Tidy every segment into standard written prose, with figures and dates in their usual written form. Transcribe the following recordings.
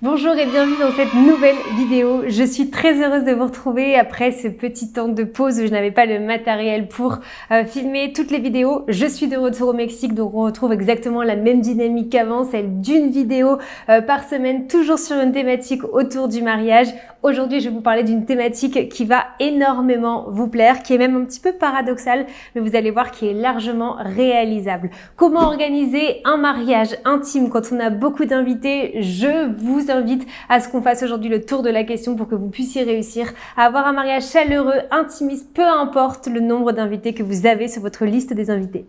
Bonjour et bienvenue dans cette nouvelle vidéo. Je suis très heureuse de vous retrouver après ce petit temps de pause où je n'avais pas le matériel pour filmer toutes les vidéos. Je suis de retour au Mexique, donc on retrouve exactement la même dynamique qu'avant, celle d'une vidéo par semaine, toujours sur une thématique autour du mariage. Aujourd'hui, je vais vous parler d'une thématique qui va énormément vous plaire, qui est même un petit peu paradoxale, mais vous allez voir qui est largement réalisable. Comment organiser un mariage intime quand on a beaucoup d'invités? Je vous invite à ce qu'on fasse aujourd'hui le tour de la question pour que vous puissiez réussir à avoir un mariage chaleureux, intimiste, peu importe le nombre d'invités que vous avez sur votre liste des invités.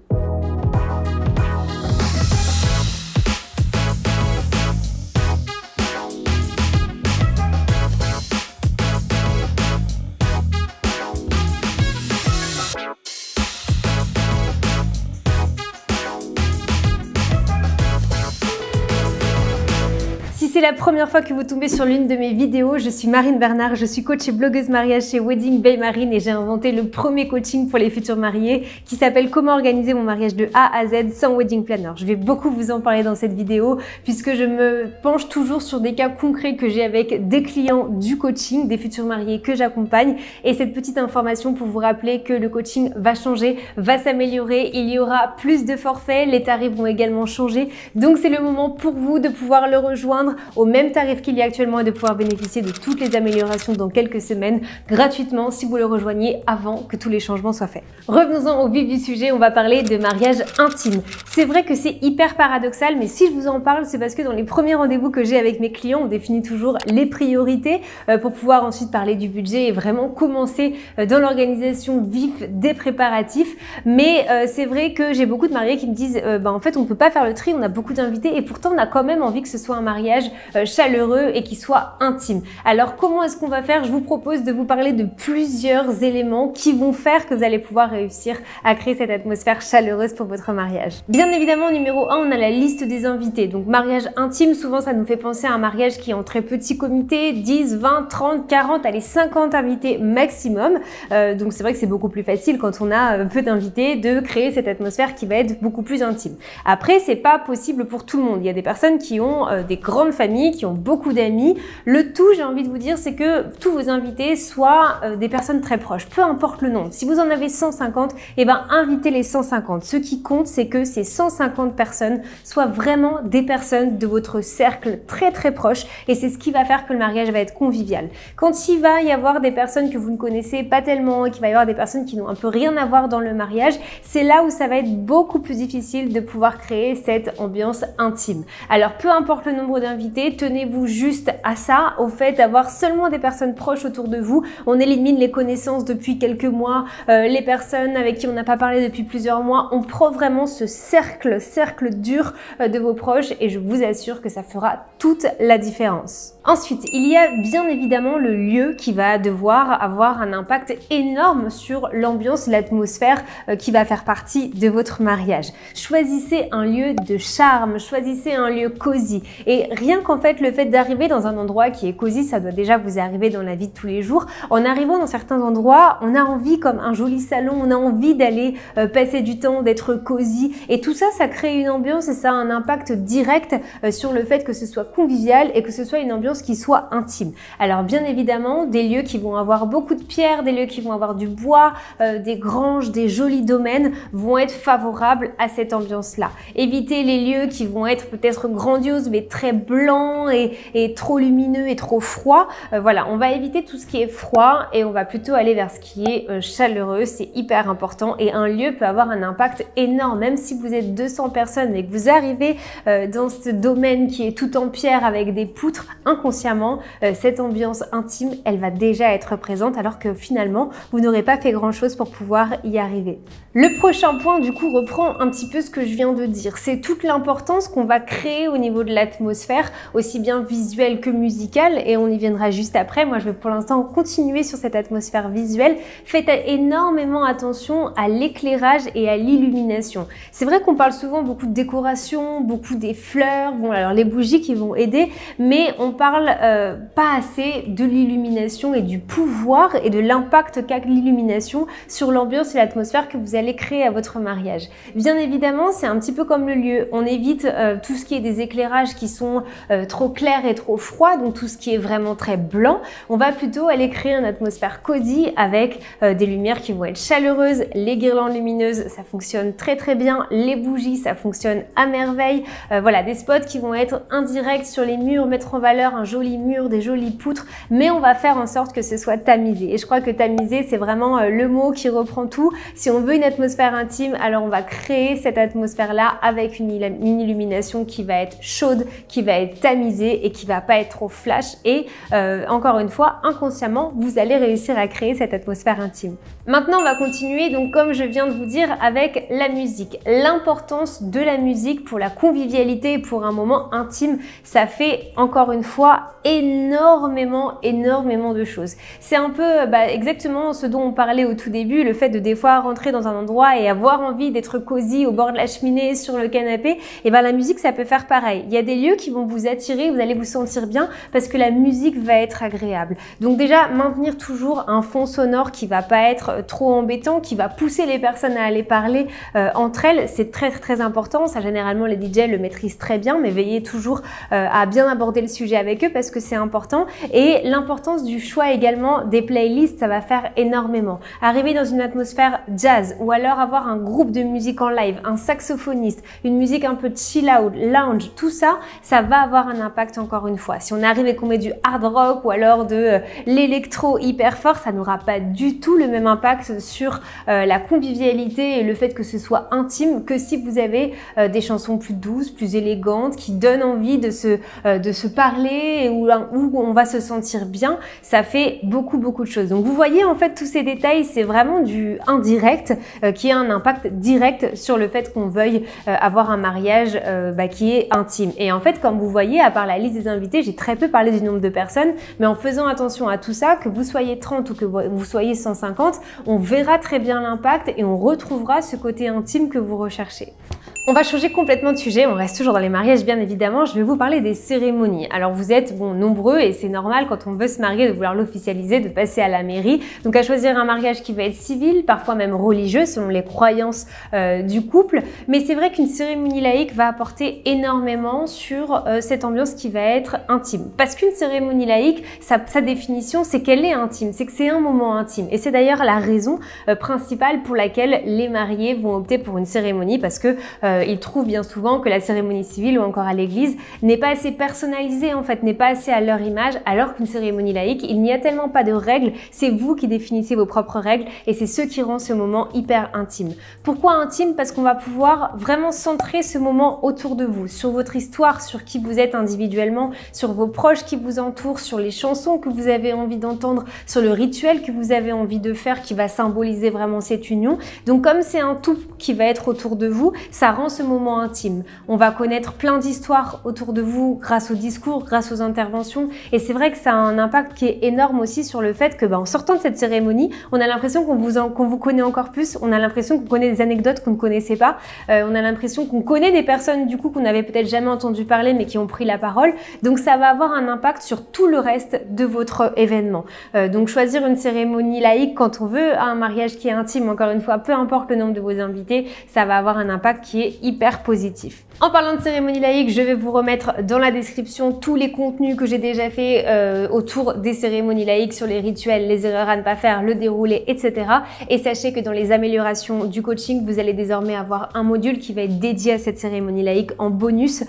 Si c'est la première fois que vous tombez sur l'une de mes vidéos, je suis Marine Bernard, je suis coach et blogueuse mariage chez Wedding by Marine et j'ai inventé le premier coaching pour les futurs mariés qui s'appelle Comment organiser mon mariage de A à Z sans wedding planner. Je vais beaucoup vous en parler dans cette vidéo puisque je me penche toujours sur des cas concrets que j'ai avec des clients du coaching, des futurs mariés que j'accompagne, et cette petite information pour vous rappeler que le coaching va changer, va s'améliorer, il y aura plus de forfaits, les tarifs vont également changer, donc c'est le moment pour vous de pouvoir le rejoindre au même tarif qu'il y a actuellement et de pouvoir bénéficier de toutes les améliorations dans quelques semaines gratuitement si vous le rejoignez avant que tous les changements soient faits. Revenons-en au vif du sujet, on va parler de mariage intime. C'est vrai que c'est hyper paradoxal, mais si je vous en parle, c'est parce que dans les premiers rendez-vous que j'ai avec mes clients, on définit toujours les priorités pour pouvoir ensuite parler du budget et vraiment commencer dans l'organisation vive des préparatifs. Mais c'est vrai que j'ai beaucoup de mariés qui me disent en fait on peut pas faire le tri, on a beaucoup d'invités et pourtant on a quand même envie que ce soit un mariage chaleureux et qui soit intime. Alors comment est-ce qu'on va faire? Je vous propose de vous parler de plusieurs éléments qui vont faire que vous allez pouvoir réussir à créer cette atmosphère chaleureuse pour votre mariage. Bien évidemment, numéro 1, on a la liste des invités. Donc mariage intime, souvent ça nous fait penser à un mariage qui est en très petit comité, 10, 20, 30, 40, allez 50 invités maximum. Donc c'est vrai que c'est beaucoup plus facile quand on a peu d'invités de créer cette atmosphère qui va être beaucoup plus intime. Après, c'est pas possible pour tout le monde. Il y a des personnes qui ont des grandes familles, qui ont beaucoup d'amis. Le tout, j'ai envie de vous dire, c'est que tous vos invités soient des personnes très proches, peu importe le nombre. Si vous en avez 150, eh ben invitez les 150. Ce qui compte, c'est que ces 150 personnes soient vraiment des personnes de votre cercle très très proche et c'est ce qui va faire que le mariage va être convivial. Quand il va y avoir des personnes que vous ne connaissez pas tellement et qu'il va y avoir des personnes qui n'ont un peu rien à voir dans le mariage, c'est là où ça va être beaucoup plus difficile de pouvoir créer cette ambiance intime. Alors peu importe le nombre d'invités, tenez-vous juste à ça, au fait d'avoir seulement des personnes proches autour de vous. On élimine les connaissances depuis quelques mois, les personnes avec qui on n'a pas parlé depuis plusieurs mois. On prend vraiment ce cercle dur de vos proches et je vous assure que ça fera toute la différence. Ensuite, il y a bien évidemment le lieu qui va devoir avoir un impact énorme sur l'ambiance, l'atmosphère qui va faire partie de votre mariage. Choisissez un lieu de charme, choisissez un lieu cosy. Et rien qu'en fait, le fait d'arriver dans un endroit qui est cosy, ça doit déjà vous arriver dans la vie de tous les jours. En arrivant dans certains endroits, on a envie, comme un joli salon, on a envie d'aller passer du temps, d'être cosy. Et tout ça, ça crée une ambiance et ça a un impact direct sur le fait que ce soit convivial et que ce soit une ambiance qui soit intime. Alors bien évidemment, des lieux qui vont avoir beaucoup de pierres, des lieux qui vont avoir du bois, des granges, des jolis domaines vont être favorables à cette ambiance-là. Évitez les lieux qui vont être peut-être grandioses mais très blancs et trop lumineux et trop froids. Voilà, on va éviter tout ce qui est froid et on va plutôt aller vers ce qui est chaleureux. C'est hyper important et un lieu peut avoir un impact énorme. Même si vous êtes 200 personnes et que vous arrivez dans ce domaine qui est tout en pierre avec des poutres, inconsciemment, cette ambiance intime, elle va déjà être présente alors que finalement, vous n'aurez pas fait grand-chose pour pouvoir y arriver. Le prochain point, du coup, reprend un petit peu ce que je viens de dire. C'est toute l'importance qu'on va créer au niveau de l'atmosphère, aussi bien visuelle que musicale, et on y viendra juste après. Moi, je vais pour l'instant continuer sur cette atmosphère visuelle. Faites énormément attention à l'éclairage et à l'illumination. C'est vrai qu'on parle souvent beaucoup de décoration, beaucoup des fleurs, bon alors les bougies qui vont aider, mais on parle pas assez de l'illumination et du pouvoir et de l'impact qu'a l'illumination sur l'ambiance et l'atmosphère que vous allez créer à votre mariage. Bien évidemment, c'est un petit peu comme le lieu. On évite tout ce qui est des éclairages qui sont trop clair et trop froid, donc tout ce qui est vraiment très blanc. On va plutôt aller créer une atmosphère cosy avec des lumières qui vont être chaleureuses, les guirlandes lumineuses, ça fonctionne très très bien, les bougies, ça fonctionne à merveille. Voilà, des spots qui vont être indirects sur les murs, mettre en valeur un joli mur, des jolies poutres, mais on va faire en sorte que ce soit tamisé. Et je crois que tamisé, c'est vraiment le mot qui reprend tout. Si on veut une atmosphère intime, alors on va créer cette atmosphère-là avec une illumination qui va être chaude, qui va être tamisée et qui va pas être trop flash. Et encore une fois, inconsciemment, vous allez réussir à créer cette atmosphère intime. Maintenant, on va continuer, donc comme je viens de vous dire, avec la musique. L'importance de la musique pour la convivialité, pour un moment intime, ça fait encore une fois énormément de choses. C'est un peu exactement ce dont on parlait au tout début, le fait de des fois rentrer dans un endroit et avoir envie d'être cosy au bord de la cheminée, sur le canapé. Et ben la musique, ça peut faire pareil. Il y a des lieux qui vont vous attirer, vous allez vous sentir bien parce que la musique va être agréable. Donc déjà, maintenir toujours un fond sonore qui va pas être trop embêtant, qui va pousser les personnes à aller parler entre elles, c'est très important. Ça, généralement, les DJ le maîtrisent très bien, mais veillez toujours à bien aborder le sujet avec eux parce que c'est important. Et l'importance du choix également des playlists, ça va faire énormément. Arriver dans une atmosphère jazz ou alors avoir un groupe de musique en live, un saxophoniste, une musique un peu chill out, lounge, tout ça, ça va avoir un impact encore une fois. Si on arrive et qu'on met du hard rock ou alors de l'électro hyper fort, ça n'aura pas du tout le même impact sur la convivialité et le fait que ce soit intime que si vous avez des chansons plus douces, plus élégantes, qui donnent envie de se parler où on va se sentir bien. Ça fait beaucoup de choses. Donc vous voyez en fait tous ces détails, c'est vraiment du indirect qui a un impact direct sur le fait qu'on veuille avoir un mariage qui est intime. Et en fait, comme vous voyez, à part la liste des invités, j'ai très peu parlé du nombre de personnes, mais en faisant attention à tout ça, que vous soyez 30 ou que vous soyez 150, on verra très bien l'impact et on retrouvera ce côté intime que vous recherchez. On va changer complètement de sujet, on reste toujours dans les mariages bien évidemment, je vais vous parler des cérémonies. Alors vous êtes nombreux et c'est normal quand on veut se marier de vouloir l'officialiser, de passer à la mairie. Donc à choisir un mariage qui va être civil, parfois même religieux selon les croyances du couple. Mais c'est vrai qu'une cérémonie laïque va apporter énormément sur cette ambiance qui va être intime. Parce qu'une cérémonie laïque, sa définition c'est qu'elle est intime, c'est que c'est un moment intime. Et c'est d'ailleurs la raison principale pour laquelle les mariés vont opter pour une cérémonie parce que ils trouvent bien souvent que la cérémonie civile ou encore à l'église n'est pas assez personnalisée en fait, n'est pas assez à leur image, alors qu'une cérémonie laïque, il n'y a tellement pas de règles, c'est vous qui définissez vos propres règles et c'est ce qui rend ce moment hyper intime. Pourquoi intime? Parce qu'on va pouvoir vraiment centrer ce moment autour de vous, sur votre histoire, sur qui vous êtes individuellement, sur vos proches qui vous entourent, sur les chansons que vous avez envie d'entendre, sur le rituel que vous avez envie de faire qui va symboliser vraiment cette union. Donc comme c'est un tout qui va être autour de vous, ça rend ce moment intime. On va connaître plein d'histoires autour de vous grâce au discours, grâce aux interventions et c'est vrai que ça a un impact qui est énorme aussi sur le fait que en sortant de cette cérémonie, on a l'impression qu'on vous connaît encore plus, on a l'impression qu'on connaît des anecdotes qu'on ne connaissait pas, on a l'impression qu'on connaît des personnes du coup qu'on n'avait peut-être jamais entendu parler mais qui ont pris la parole, donc ça va avoir un impact sur tout le reste de votre événement. Donc choisir une cérémonie laïque quand on veut un mariage qui est intime, encore une fois, peu importe le nombre de vos invités, ça va avoir un impact qui est hyper positif. En parlant de cérémonie laïque, je vais vous remettre dans la description tous les contenus que j'ai déjà fait autour des cérémonies laïques sur les rituels, les erreurs à ne pas faire, le déroulé, etc. Et sachez que dans les améliorations du coaching, vous allez désormais avoir un module qui va être dédié à cette cérémonie laïque en bonus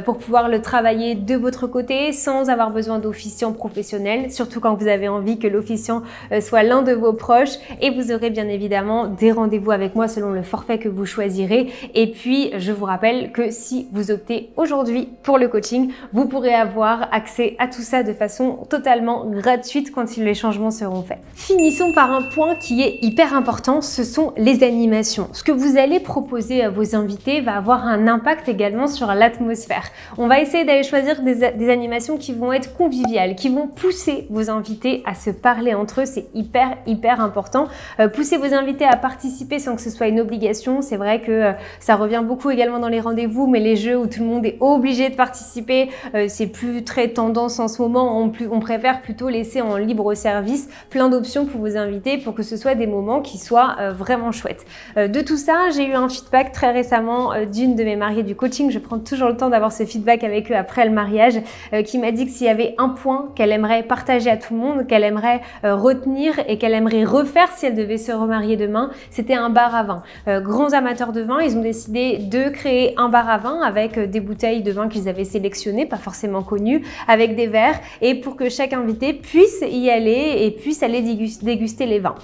pour pouvoir le travailler de votre côté sans avoir besoin d'officiant professionnel, surtout quand vous avez envie que l'officiant soit l'un de vos proches. Et vous aurez bien évidemment des rendez-vous avec moi selon le forfait que vous choisirez. Et puis, je vous rappelle que si vous optez aujourd'hui pour le coaching, vous pourrez avoir accès à tout ça de façon totalement gratuite quand les changements seront faits. Finissons par un point qui est hyper important, ce sont les animations. Ce que vous allez proposer à vos invités va avoir un impact également sur l'atmosphère. On va essayer d'aller choisir des animations qui vont être conviviales, qui vont pousser vos invités à se parler entre eux, c'est hyper important. Pousser vos invités à participer sans que ce soit une obligation, c'est vrai que ça revient revient beaucoup également dans les rendez-vous, mais les jeux où tout le monde est obligé de participer, c'est plus très tendance en ce moment. On préfère plutôt laisser en libre service plein d'options pour vous inviter pour que ce soit des moments qui soient vraiment chouettes. De tout ça, j'ai eu un feedback très récemment d'une de mes mariées du coaching. Je prends toujours le temps d'avoir ce feedback avec eux après le mariage, qui m'a dit que s'il y avait un point qu'elle aimerait partager à tout le monde, qu'elle aimerait retenir et qu'elle aimerait refaire si elle devait se remarier demain, c'était un bar à vin. Grands amateurs de vin, ils ont décidé de créer un bar à vin avec des bouteilles de vin qu'ils avaient sélectionnées, pas forcément connues, avec des verres, et pour que chaque invité puisse y aller et puisse aller déguster les vins.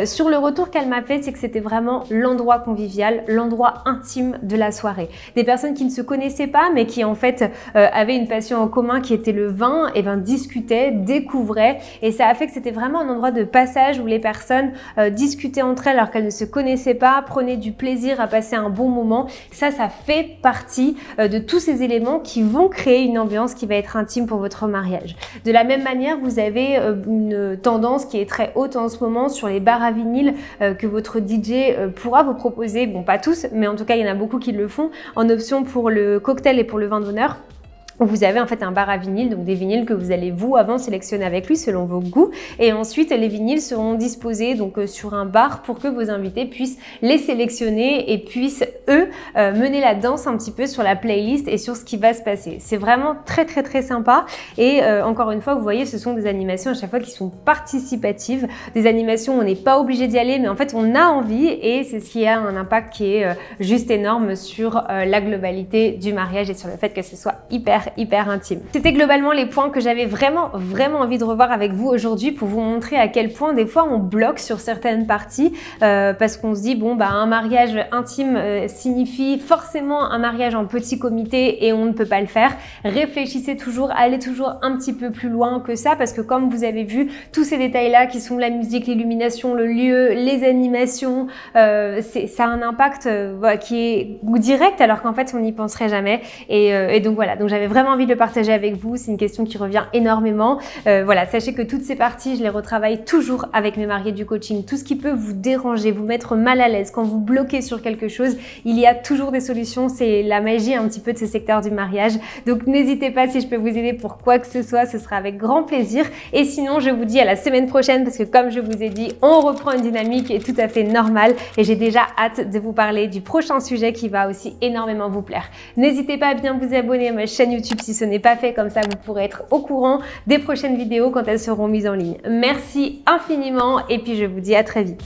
Sur le retour qu'elle m'a fait, c'est que c'était vraiment l'endroit convivial, l'endroit intime de la soirée. Des personnes qui ne se connaissaient pas, mais qui en fait avaient une passion en commun qui était le vin, et discutaient, découvraient, et ça a fait que c'était vraiment un endroit de passage où les personnes discutaient entre elles alors qu'elles ne se connaissaient pas, prenaient du plaisir à passer un bon moment. Ça fait partie de tous ces éléments qui vont créer une ambiance qui va être intime pour votre mariage. De la même manière, vous avez une tendance qui est très haute en ce moment sur les bars à vinyle que votre DJ pourra vous proposer, bon pas tous, mais en tout cas il y en a beaucoup qui le font, en option pour le cocktail et pour le vin d'honneur. Vous avez en fait un bar à vinyle, donc des vinyles que vous allez avant sélectionner avec lui selon vos goûts, et ensuite les vinyles seront disposés donc sur un bar pour que vos invités puissent les sélectionner et puissent eux mener la danse un petit peu sur la playlist et sur ce qui va se passer. C'est vraiment très sympa, et encore une fois vous voyez, ce sont des animations à chaque fois qui sont participatives, des animations où on n'est pas obligé d'y aller, mais en fait on a envie, et c'est ce qui a un impact qui est juste énorme sur la globalité du mariage et sur le fait que ce soit hyper intime. C'était globalement les points que j'avais vraiment envie de revoir avec vous aujourd'hui pour vous montrer à quel point des fois on bloque sur certaines parties parce qu'on se dit bon bah un mariage intime signifie forcément un mariage en petit comité et on ne peut pas le faire. Réfléchissez toujours, allez toujours un petit peu plus loin que ça, parce que comme vous avez vu, tous ces détails là qui sont la musique, l'illumination, le lieu, les animations, ça a un impact qui est direct alors qu'en fait on n'y penserait jamais, et donc voilà, donc j'avais vraiment envie de le partager avec vous. C'est une question qui revient énormément. Voilà, sachez que toutes ces parties, je les retravaille toujours avec mes mariés du coaching. Tout ce qui peut vous déranger, vous mettre mal à l'aise, quand vous bloquez sur quelque chose, il y a toujours des solutions. C'est la magie un petit peu de ce secteur du mariage. Donc n'hésitez pas, si je peux vous aider pour quoi que ce soit, ce sera avec grand plaisir. Et sinon, je vous dis à la semaine prochaine, parce que comme je vous ai dit, on reprend une dynamique qui est tout à fait normale, et j'ai déjà hâte de vous parler du prochain sujet qui va aussi énormément vous plaire. N'hésitez pas à bien vous abonner à ma chaîne YouTube si ce n'est pas fait, comme ça vous pourrez être au courant des prochaines vidéos quand elles seront mises en ligne. Merci infiniment, et puis je vous dis à très vite.